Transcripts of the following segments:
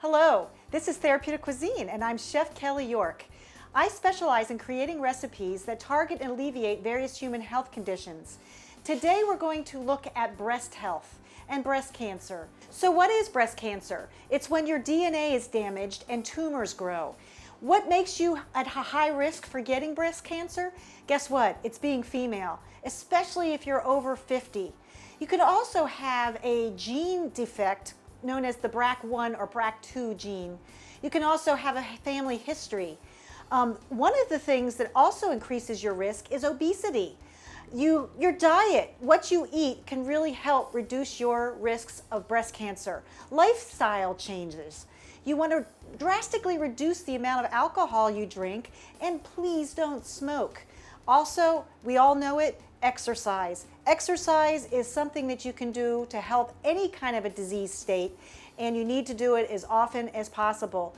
Hello, this is Therapeutic Cuisine, and I'm Chef Kelly Yorke. I specialize in creating recipes that target and alleviate various human health conditions. Today we're going to look at breast health and breast cancer. So what is breast cancer? It's when your DNA is damaged and tumors grow. What makes you at high risk for getting breast cancer? Guess what? It's being female, especially if you're over 50. You could also have a gene defect known as the BRCA1 or BRCA2 gene. You can also have a family history. One of the things that also increases your risk is obesity. Your diet, what you eat, can really help reduce your risks of breast cancer. Lifestyle changes. You want to drastically reduce the amount of alcohol you drink, and please don't smoke. Also, we all know it, exercise. Exercise is something that you can do to help any kind of a disease state, and you need to do it as often as possible.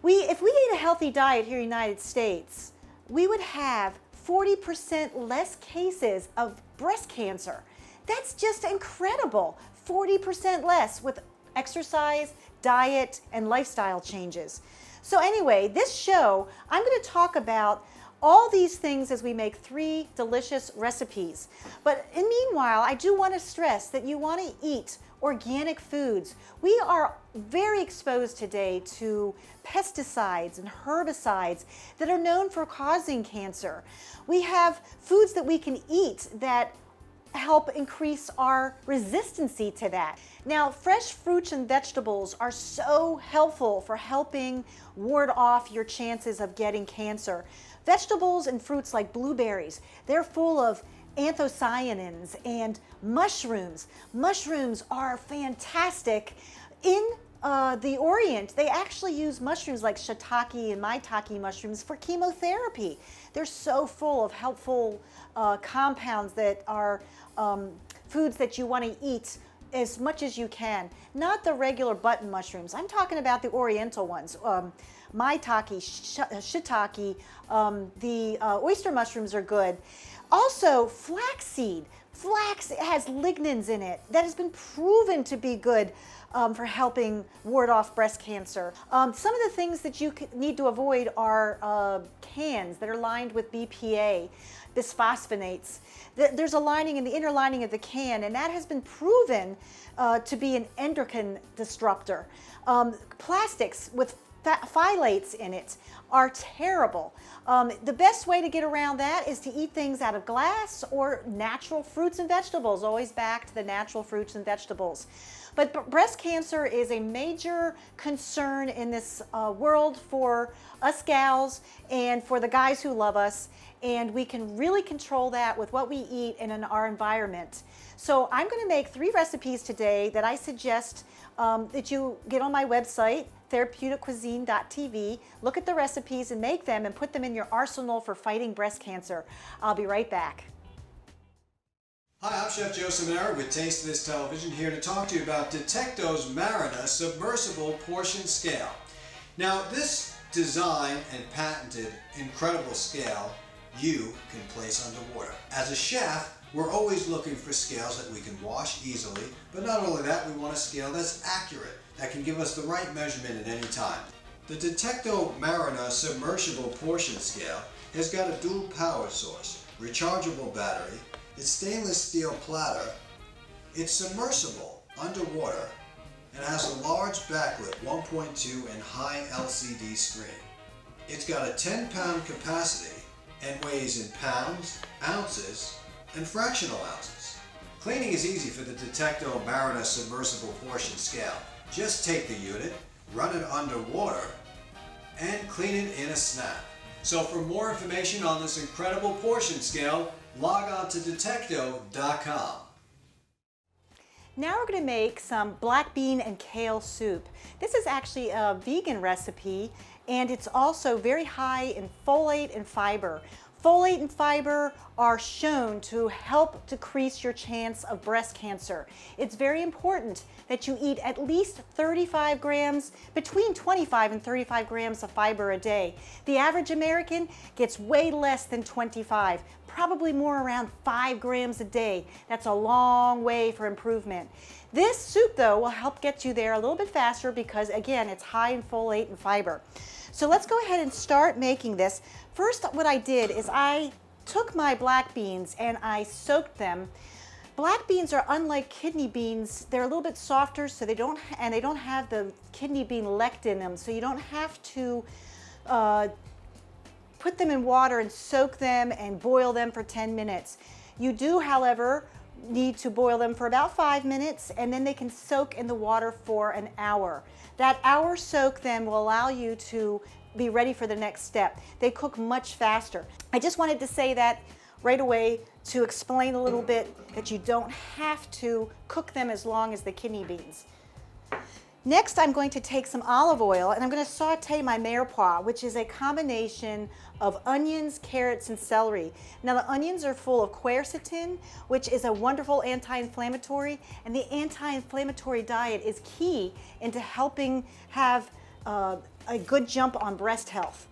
If we ate a healthy diet here in the United States, we would have 40% less cases of breast cancer. That's just incredible. 40% less with exercise, diet, and lifestyle changes. So anyway, this show, I'm going to talk about all these things as we make 3 delicious recipes. But meanwhile, I do want to stress that you want to eat organic foods. We are very exposed today to pesticides and herbicides that are known for causing cancer. We have foods that we can eat that help increase our resistancy to that. Now, fresh fruits and vegetables are so helpful for helping ward off your chances of getting cancer. Vegetables and fruits like blueberries, they're full of anthocyanins, and mushrooms. Mushrooms are fantastic. In the Orient, they actually use mushrooms like shiitake and maitake mushrooms for chemotherapy. They're so full of helpful compounds that are foods that you want to eat as much as you can. Not the regular button mushrooms. I'm talking about the Oriental ones. Maitake, shiitake, the oyster mushrooms are good. Also, flaxseed. Flax has lignans in it that has been proven to be good for helping ward off breast cancer. Some of the things that you need to avoid are cans that are lined with BPA, bisphosphonates. There's a lining in the inner lining of the can, and that has been proven to be an endocrine disruptor. Plastics with phthalates in it are terrible. The best way to get around that is to eat things out of glass or natural fruits and vegetables, always back to the natural fruits and vegetables. But breast cancer is a major concern in this world for us gals and for the guys who love us, and we can really control that with what we eat and in our environment. So I'm going to make 3 recipes today that I suggest that you get on my website, therapeuticcuisine.tv, look at the recipes and make them and put them in your arsenal for fighting breast cancer. I'll be right back. Hi, I'm Chef Joe Seminara with Taste of This Television, here to talk to you about Detecto's Marina Submersible Portion Scale. Now, this designed and patented incredible scale you can place underwater. As a chef, we're always looking for scales that we can wash easily, but not only that, we want a scale that's accurate, that can give us the right measurement at any time. The Detecto Marina Submersible Portion Scale has got a dual power source, rechargeable battery, it's stainless steel platter, it's submersible underwater, and has a large backlit 1.2 and high LCD screen. It's got a 10-pound capacity and weighs in pounds, ounces, and fractional ounces. Cleaning is easy for the Detecto Marina Submersible Portion Scale. Just take the unit, run it underwater, and clean it in a snap. So for more information on this incredible portion scale, log on to Detecto.com. Now we're going to make some black bean and kale soup. This is actually a vegan recipe, and it's also very high in folate and fiber. Folate and fiber are shown to help decrease your chance of breast cancer. It's very important that you eat at least 35 grams, between 25 and 35 grams of fiber a day. The average American gets way less than 25, probably more around 5 grams a day. That's a long way for improvement. This soup, though, will help get you there a little bit faster because, again, it's high in folate and fiber. So let's go ahead and start making this. First, what I did is I took my black beans and I soaked them. Black beans are unlike kidney beans. They're a little bit softer, so they don't have the kidney bean lectin in them, so you don't have to put them in water and soak them and boil them for 10 minutes. You do, however, need to boil them for about 5 minutes, and then they can soak in the water for an hour. That hour soak then will allow you to be ready for the next step. They cook much faster. I just wanted to say that right away to explain a little bit that you don't have to cook them as long as the kidney beans. Next, I'm going to take some olive oil and I'm going to saute my mirepoix, which is a combination of onions, carrots, and celery. Now, the onions are full of quercetin, which is a wonderful anti-inflammatory, and the anti-inflammatory diet is key into helping have a good jump on breast health.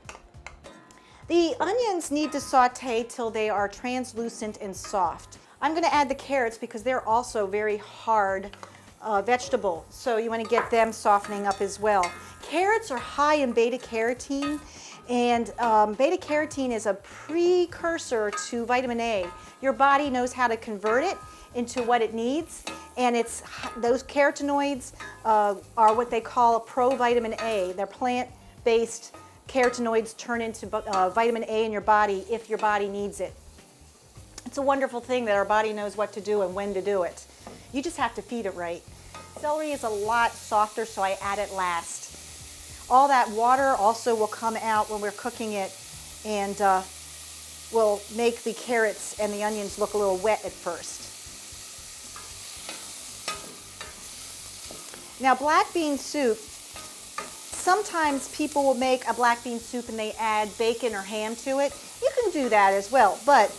The onions need to saute till they are translucent and soft. I'm going to add the carrots because they're also very hard vegetable, so you want to get them softening up as well. Carrots are high in beta carotene, and beta carotene is a precursor to vitamin A. Your body knows how to convert it into what it needs, and those carotenoids are what they call provitamin A. They're plant-based carotenoids turn into vitamin A in your body if your body needs it. It's a wonderful thing that our body knows what to do and when to do it. You just have to feed it right. Celery is a lot softer, so I add it last. All that water also will come out when we're cooking it and will make the carrots and the onions look a little wet at first. Now, black bean soup, sometimes people will make a black bean soup and they add bacon or ham to it. You can do that as well, but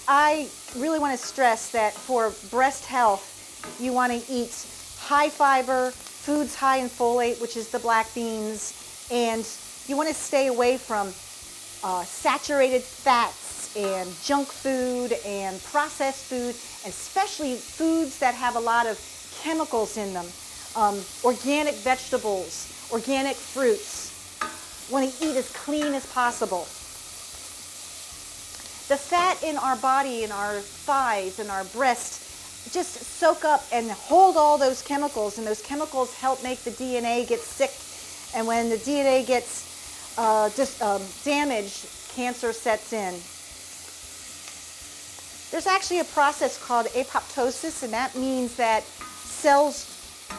I really want to stress that for breast health, you want to eat high fiber, foods high in folate, which is the black beans, and you want to stay away from saturated fats and junk food and processed food, especially foods that have a lot of chemicals in them. Organic vegetables, organic fruits. You want to eat as clean as possible. The fat in our body, in our thighs, in our breast, just soak up and hold all those chemicals, and those chemicals help make the DNA get sick, and when the DNA gets damaged, cancer sets in. There's actually a process called apoptosis, and that means that cells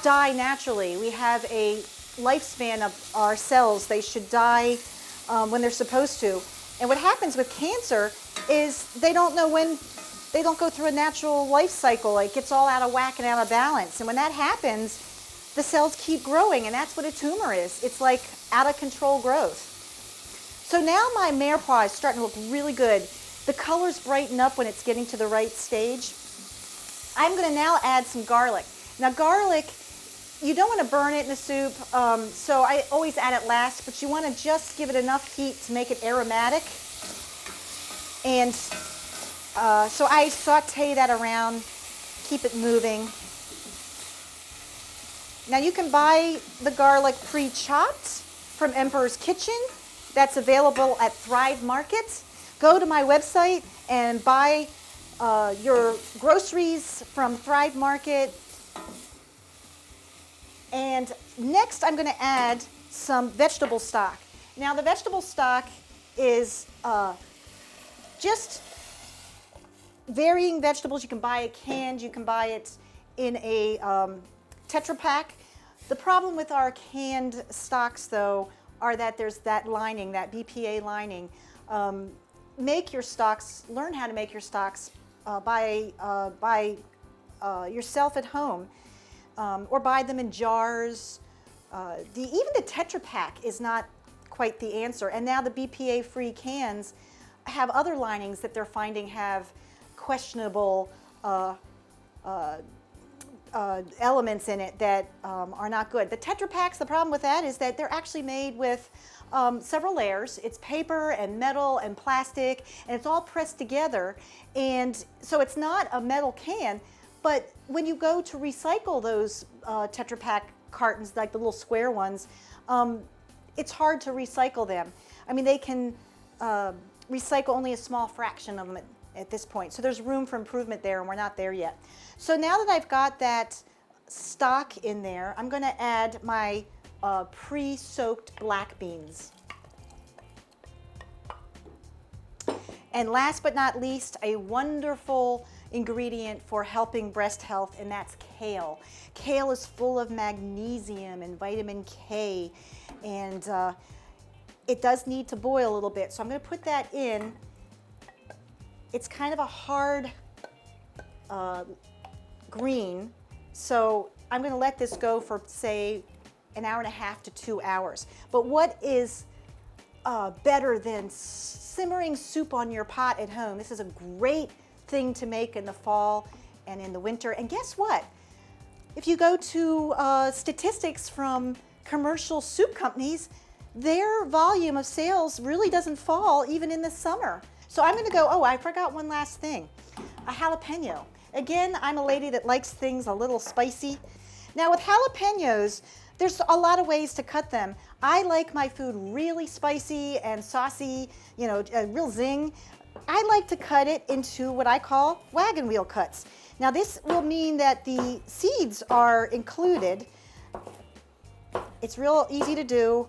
die naturally. We have a lifespan of our cells. They should die when they're supposed to. And what happens with cancer is they don't know when. They don't go through a natural life cycle. It gets all out of whack and out of balance. And when that happens, the cells keep growing, and that's what a tumor is. It's like out of control growth. So now my mirepoix is starting to look really good. The colors brighten up when it's getting to the right stage. I'm going to now add some garlic. Now, garlic, you don't want to burn it in the soup, so I always add it last, but you want to just give it enough heat to make it aromatic. And so I saute that around, keep it moving. Now you can buy the garlic pre-chopped from Emperor's Kitchen. That's available at Thrive Market. Go to my website and buy your groceries from Thrive Market. And next I'm going to add some vegetable stock. Now the vegetable stock is just varying vegetables. You can buy it canned, you can buy it in a Tetra Pak. The problem with our canned stocks, though, are that there's that lining, that BPA lining. Make your stocks, learn how to make your stocks by yourself at home. or buy them in jars. Even the Tetra Pak is not quite the answer. And now the BPA-free cans have other linings that they're finding have questionable elements in it that are not good. The Tetra Paks, the problem with that is that they're actually made with several layers. It's paper and metal and plastic, and it's all pressed together. And so it's not a metal can, but when you go to recycle those Tetra Pak cartons, like the little square ones, it's hard to recycle them. I mean, they can recycle only a small fraction of them at this point. So there's room for improvement there, and we're not there yet. So now that I've got that stock in there, I'm going to add my pre-soaked black beans. And last but not least, a wonderful ingredient for helping breast health, and that's kale. Kale is full of magnesium and vitamin K, and it does need to boil a little bit. So I'm going to put that in. It's kind of a hard green, so I'm going to let this go for, say, an hour and a half to 2 hours. But what is better than simmering soup on your pot at home? This is a great thing to make in the fall and in the winter. And guess what? If you go to statistics from commercial soup companies, their volume of sales really doesn't fall even in the summer. So I'm going to go, oh, I forgot one last thing, a jalapeno. Again, I'm a lady that likes things a little spicy. Now with jalapenos, there's a lot of ways to cut them. I like my food really spicy and saucy, you know, a real zing. I like to cut it into what I call wagon wheel cuts. Now this will mean that the seeds are included. It's real easy to do,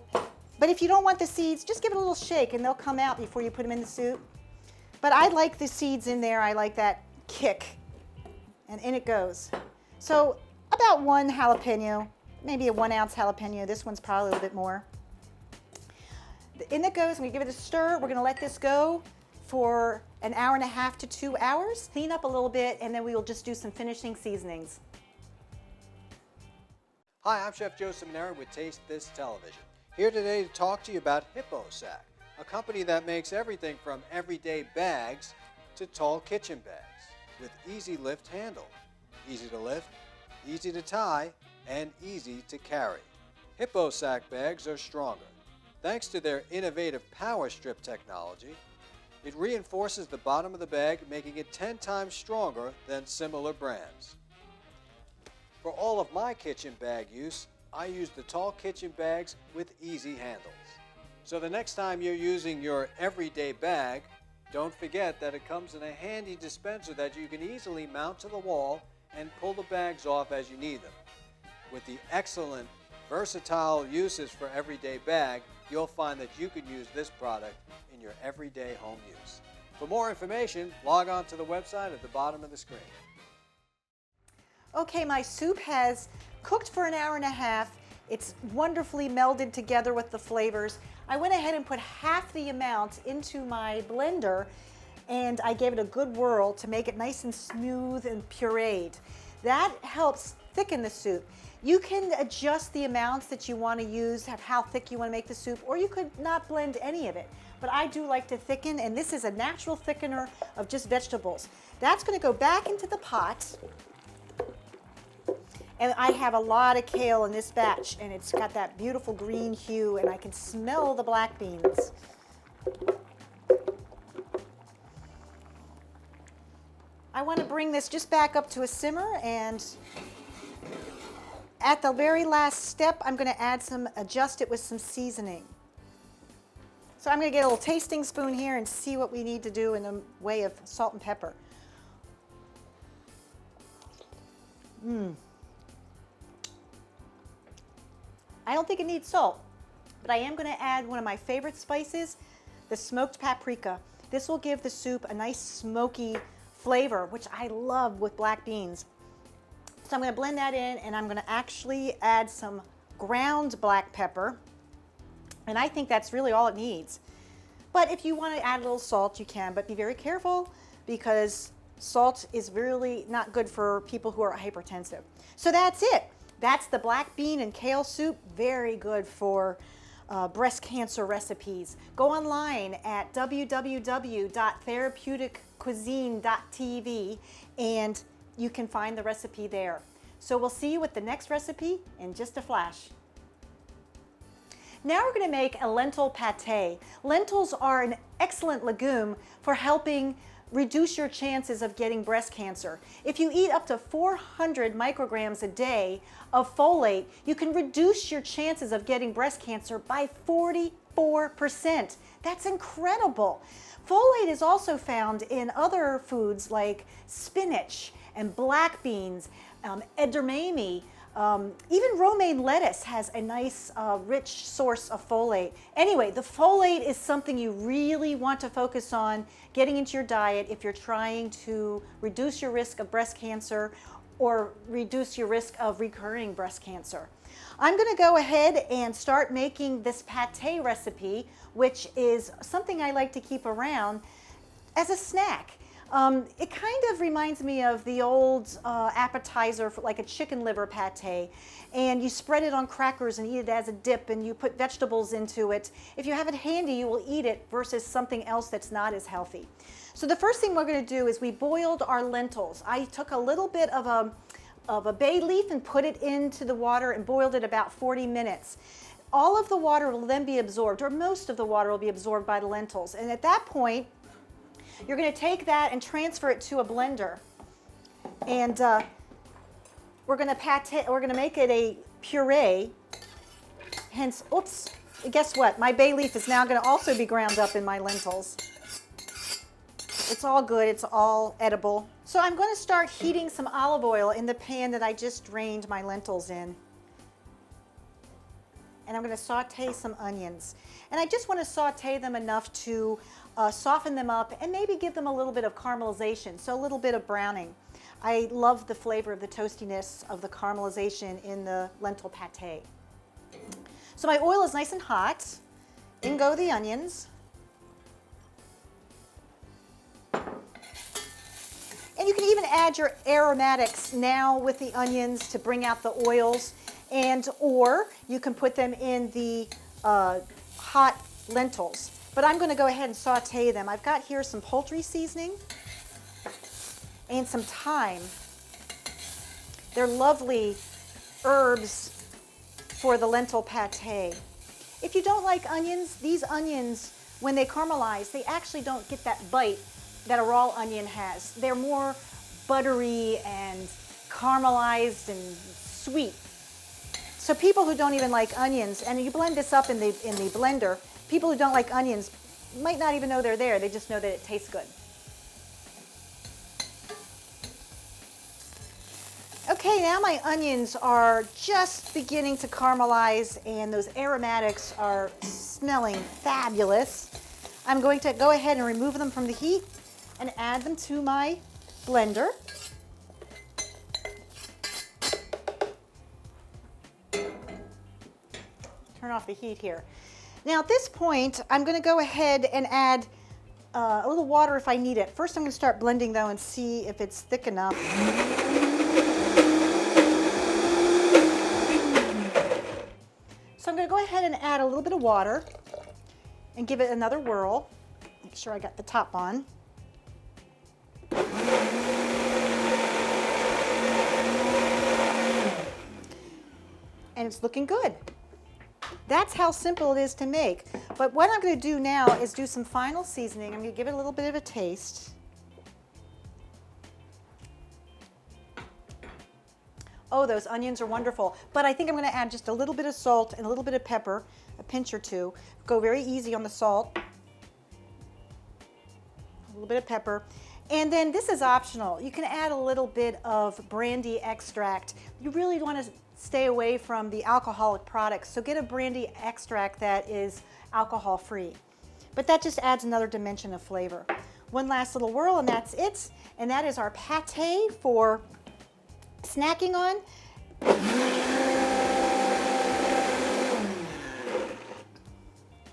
but if you don't want the seeds, just give it a little shake and they'll come out before you put them in the soup. But I like the seeds in there. I like that kick, and in it goes. So about one jalapeno, maybe a 1 ounce jalapeno. This one's probably a little bit more. In it goes. I'm going to give it a stir. We're going to let this go for an hour and a half to 2 hours. Clean up a little bit, and then we will just do some finishing seasonings. Hi, I'm Chef Joe Seminary with Taste This Television. Here today to talk to you about HippoSac, a company that makes everything from everyday bags to tall kitchen bags with easy lift handle. Easy to lift, easy to tie, and easy to carry. HippoSac bags are stronger. Thanks to their innovative power strip technology, it reinforces the bottom of the bag, making it 10 times stronger than similar brands. For all of my kitchen bag use, I use the tall kitchen bags with easy handles. So the next time you're using your everyday bag, don't forget that it comes in a handy dispenser that you can easily mount to the wall and pull the bags off as you need them. With the excellent, versatile uses for everyday bag, you'll find that you can use this product in your everyday home use. For more information, log on to the website at the bottom of the screen. Okay, my soup has cooked for an hour and a half. It's wonderfully melded together with the flavors. I went ahead and put half the amount into my blender, and I gave it a good whirl to make it nice and smooth and pureed. That helps thicken the soup. You can adjust the amounts that you want to use, how thick you want to make the soup, or you could not blend any of it. But I do like to thicken, and this is a natural thickener of just vegetables. That's going to go back into the pot. And I have a lot of kale in this batch, and it's got that beautiful green hue, and I can smell the black beans. I want to bring this just back up to a simmer, and at the very last step, I'm going to adjust it with some seasoning. So I'm going to get a little tasting spoon here and see what we need to do in the way of salt and pepper. I don't think it needs salt, but I am going to add one of my favorite spices, the smoked paprika. This will give the soup a nice smoky flavor, which I love with black beans. So I'm going to blend that in, and I'm going to actually add some ground black pepper, and I think that's really all it needs. But if you want to add a little salt, you can, but be very careful because salt is really not good for people who are hypertensive. So that's it. That's the black bean and kale soup, very good for breast cancer recipes. Go online at www.therapeuticcuisine.tv and you can find the recipe there. So we'll see you with the next recipe in just a flash. Now we're going to make a lentil pate. Lentils are an excellent legume for helping reduce your chances of getting breast cancer. If you eat up to 400 micrograms a day of folate, you can reduce your chances of getting breast cancer by 44%. That's incredible. Folate is also found in other foods like spinach and black beans, edamame. Even romaine lettuce has a nice rich source of folate. Anyway, the folate is something you really want to focus on getting into your diet if you're trying to reduce your risk of breast cancer or reduce your risk of recurring breast cancer. I'm going to go ahead and start making this pate recipe, which is something I like to keep around as a snack. It kind of reminds me of the old appetizer for like a chicken liver pate, and you spread it on crackers and eat it as a dip, and you put vegetables into it. If you have it handy, you will eat it versus something else that's not as healthy. So the first thing we're going to do is we boiled our lentils. I took a little bit of a bay leaf and put it into the water and boiled it about 40 minutes. All of the water will then be absorbed, or most of the water will be absorbed by the lentils, and at that point you're going to take that and transfer it to a blender, and we're going to make it a puree. Hence, oops, guess what? My bay leaf is now going to also be ground up in my lentils. It's all good. It's all edible. So I'm going to start heating some olive oil in the pan that I just drained my lentils in. And I'm going to saute some onions. And I just want to saute them enough to soften them up and maybe give them a little bit of caramelization, so a little bit of browning. I love the flavor of the toastiness of the caramelization in the lentil pate. So my oil is nice and hot. In go the onions. And you can even add your aromatics now with the onions to bring out the oils, or you can put them in the hot lentils. But I'm going to go ahead and saute them. I've got here some poultry seasoning and some thyme. They're lovely herbs for the lentil pate. If you don't like onions, these onions, when they caramelize, they actually don't get that bite that a raw onion has. They're more buttery and caramelized and sweet. So people who don't even like onions, and you blend this up in the blender, people who don't like onions might not even know they're there. They just know that it tastes good. Okay, now my onions are just beginning to caramelize and those aromatics are smelling fabulous. I'm going to go ahead and remove them from the heat and add them to my blender. Turn off the heat here. Now at this point, I'm going to go ahead and add a little water if I need it. First I'm going to start blending though and see if it's thick enough. So I'm going to go ahead and add a little bit of water and give it another whirl. Make sure I got the top on. And it's looking good. That's how simple it is to make. But what I'm going to do now is do some final seasoning. I'm going to give it a little bit of a taste. Oh, those onions are wonderful. But I think I'm going to add just a little bit of salt and a little bit of pepper, a pinch or two. Go very easy on the salt. A little bit of pepper. And then this is optional. You can add a little bit of brandy extract. You really want to stay away from the alcoholic products, so get a brandy extract that is alcohol free. But that just adds another dimension of flavor. One last little whirl and that's it. And that is our pate for snacking on.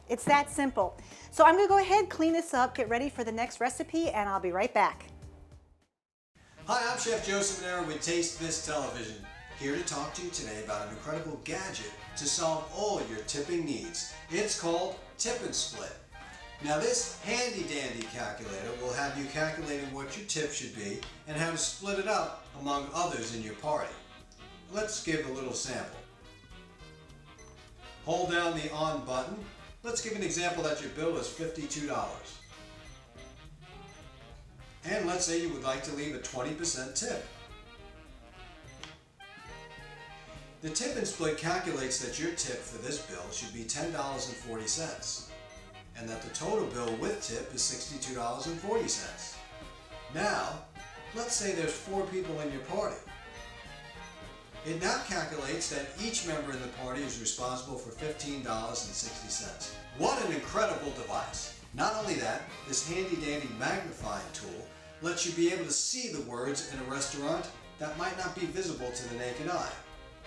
It's that simple. So I'm going to go ahead, clean this up, get ready for the next recipe, and I'll be right back. Hi, I'm Chef Joseph Manera with Taste This Television. here to talk to you today about an incredible gadget to solve all your tipping needs. It's called Tip and Split. Now this handy dandy calculator will have you calculating what your tip should be and how to split it up among others in your party. Let's give a little sample. Hold down the on button. Let's give an example that your bill is $52. And let's say you would like to leave a 20% tip. The Tip and Split calculates that your tip for this bill should be $10.40 and that the total bill with tip is $62.40. Now, let's say there's 4 people in your party. It now calculates that each member in the party is responsible for $15.60. What an incredible device! Not only that, this handy dandy magnifying tool lets you be able to see the words in a restaurant that might not be visible to the naked eye.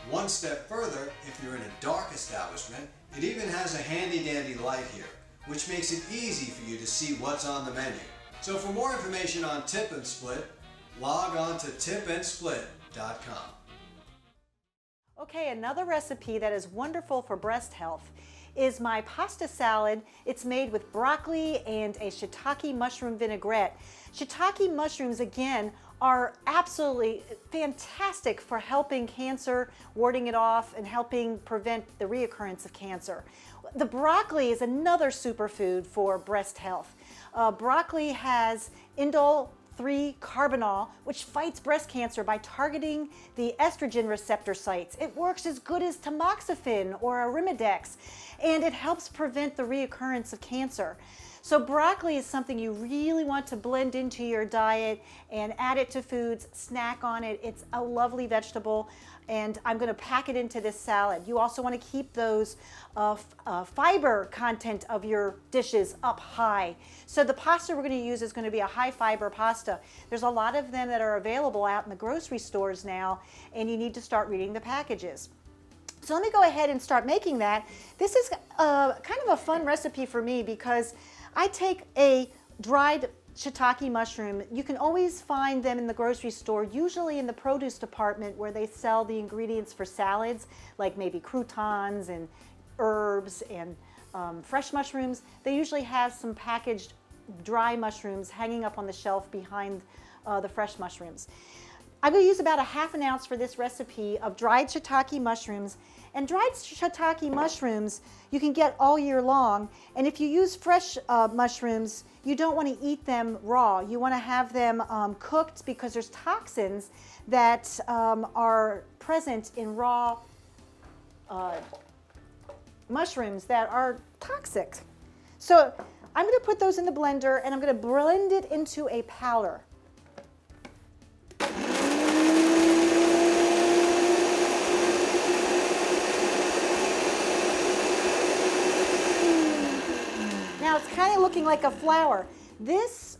One step further, if you're in a dark establishment, it even has a handy dandy light here, which makes it easy for you to see what's on the menu. So for more information on Tip and Split, log on to tipandsplit.com. Okay, another recipe that is wonderful for breast health is my pasta salad. It's made with broccoli and a shiitake mushroom vinaigrette. Shiitake mushrooms, again, are absolutely fantastic for helping cancer, warding it off, and helping prevent the reoccurrence of cancer. The broccoli is another superfood for breast health. Broccoli has indole-3 carbinol, which fights breast cancer by targeting the estrogen receptor sites. It works as good as tamoxifen or arimidex, and it helps prevent the reoccurrence of cancer. So broccoli is something you really want to blend into your diet and add it to foods, snack on it. It's a lovely vegetable, and I'm going to pack it into this salad. You also want to keep those fiber content of your dishes up high. So the pasta we're going to use is going to be a high fiber pasta. There's a lot of them that are available out in the grocery stores now, and you need to start reading the packages. So let me go ahead and start making that. This is kind of a fun recipe for me because I take a dried shiitake mushroom. You can always find them in the grocery store, usually in the produce department where they sell the ingredients for salads, like maybe croutons and herbs and fresh mushrooms. They usually have some packaged dry mushrooms hanging up on the shelf behind the fresh mushrooms. I'm going to use about a ½ ounce for this recipe of dried shiitake mushrooms. And dried shiitake mushrooms you can get all year long. And if you use fresh mushrooms, you don't want to eat them raw. You want to have them cooked because there's toxins that are present in raw mushrooms that are toxic. So I'm going to put those in the blender and I'm going to blend it into a powder. Now it's kind of looking like a flour. This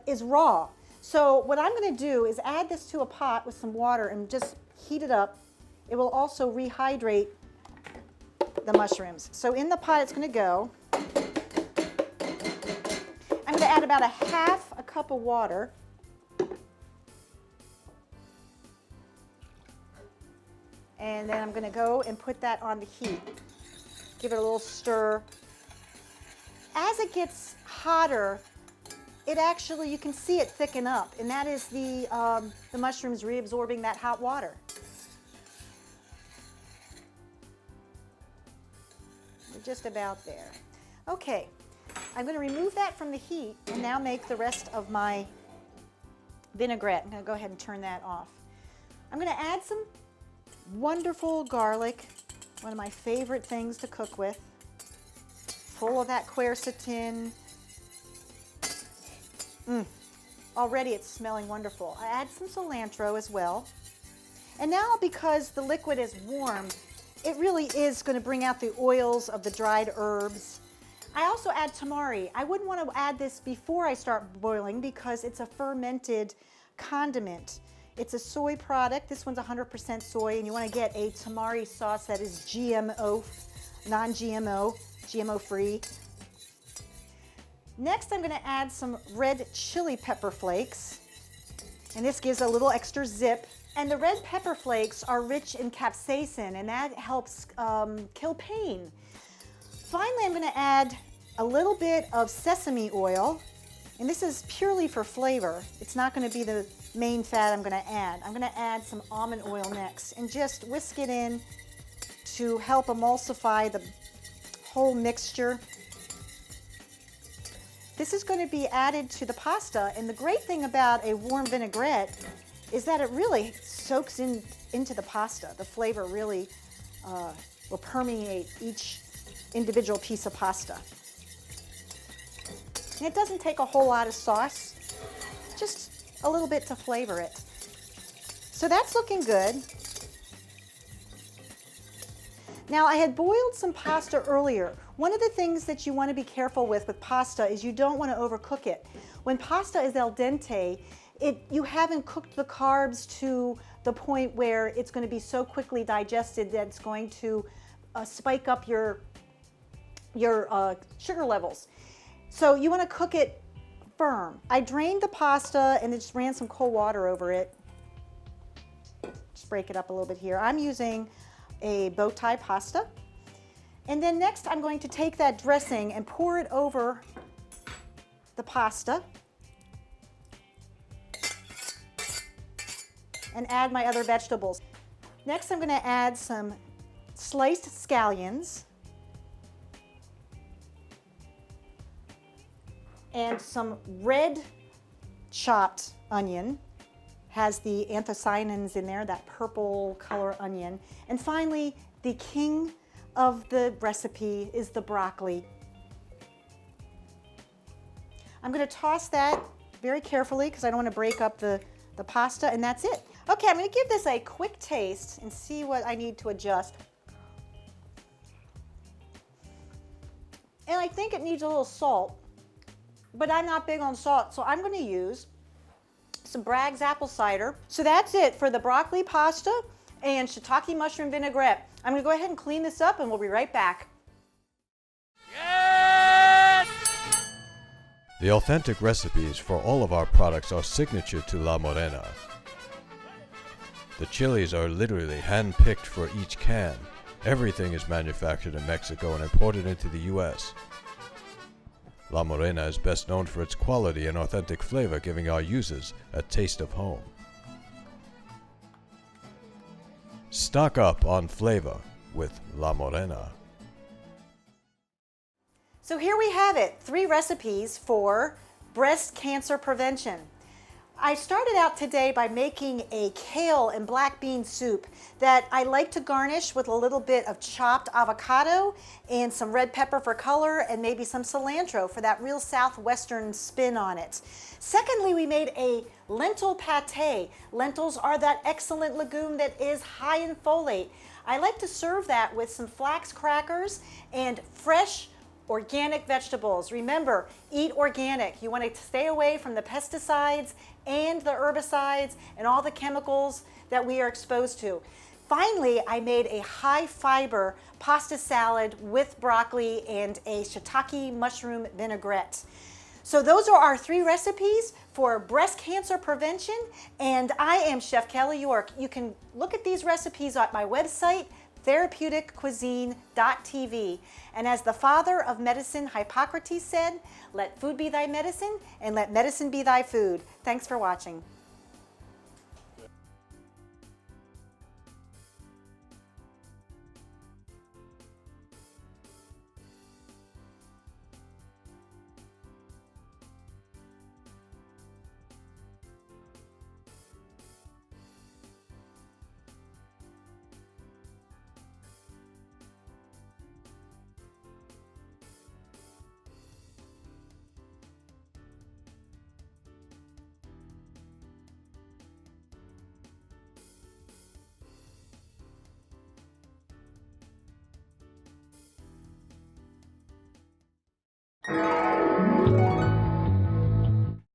is raw. So what I'm going to do is add this to a pot with some water and just heat it up. It will also rehydrate the mushrooms. So in the pot it's going to go. I'm going to add about a ½ cup of water. And then I'm going to go and put that on the heat. Give it a little stir. As it gets hotter, it actually, you can see it thicken up, and that is the mushrooms reabsorbing that hot water. We're just about there. Okay, I'm going to remove that from the heat and now make the rest of my vinaigrette. I'm going to go ahead and turn that off. I'm going to add some wonderful garlic, one of my favorite things to cook with. Full of that quercetin. Already it's smelling wonderful. I add some cilantro as well. And now because the liquid is warm, it really is going to bring out the oils of the dried herbs. I also add tamari. I wouldn't want to add this before I start boiling because it's a fermented condiment. It's a soy product. This one's 100% soy, and you want to get a tamari sauce that is GMO, non-GMO. GMO-free. Next, I'm going to add some red chili pepper flakes, and this gives a little extra zip And the red pepper flakes are rich in capsaicin, and that helps kill pain. Finally, I'm going to add a little bit of sesame oil, and this is purely for flavor. It's not going to be the main fat I'm going to add. I'm going to add some almond oil next and just whisk it in to help emulsify the whole mixture. This is going to be added to the pasta, and the great thing about a warm vinaigrette is that it really soaks into the pasta. The flavor really will permeate each individual piece of pasta. And it doesn't take a whole lot of sauce, just a little bit to flavor it. So that's looking good. Now, I had boiled some pasta earlier. One of the things that you want to be careful with pasta is you don't want to overcook it. When pasta is al dente, you haven't cooked the carbs to the point where it's going to be so quickly digested that it's going to spike up your sugar levels. So you want to cook it firm. I drained the pasta and just ran some cold water over it. Just break it up a little bit here. I'm using a bow tie pasta. And then next I'm going to take that dressing and pour it over the pasta and add my other vegetables. Next I'm going to add some sliced scallions and some red chopped onion. Has the anthocyanins in there, that purple color onion. And finally, the king of the recipe is the broccoli. I'm going to toss that very carefully because I don't want to break up the pasta, and that's it. Okay, I'm going to give this a quick taste and see what I need to adjust. And I think it needs a little salt, but I'm not big on salt, so I'm going to use some Bragg's apple cider. So that's it for the broccoli pasta and shiitake mushroom vinaigrette. I'm going to go ahead and clean this up and we'll be right back. Yes! The authentic recipes for all of our products are signature to La Morena. The chilies are literally hand-picked for each can. Everything is manufactured in Mexico and imported into the U.S. La Morena is best known for its quality and authentic flavor, giving our users a taste of home. Stock up on flavor with La Morena. So here we have it, 3 recipes for breast cancer prevention. I started out today by making a kale and black bean soup that I like to garnish with a little bit of chopped avocado and some red pepper for color and maybe some cilantro for that real southwestern spin on it. Secondly, we made a lentil pate. Lentils are that excellent legume that is high in folate. I like to serve that with some flax crackers and fresh organic vegetables. Remember, eat organic. You want to stay away from the pesticides and the herbicides and all the chemicals that we are exposed to. Finally, I made a high fiber pasta salad with broccoli and a shiitake mushroom vinaigrette. So those are our 3 recipes for breast cancer prevention, and I am Chef Kelly Yorke. You can look at these recipes at my website, therapeuticcuisine.tv. And as the father of medicine, Hippocrates, said, let food be thy medicine and let medicine be thy food. Thanks for watching.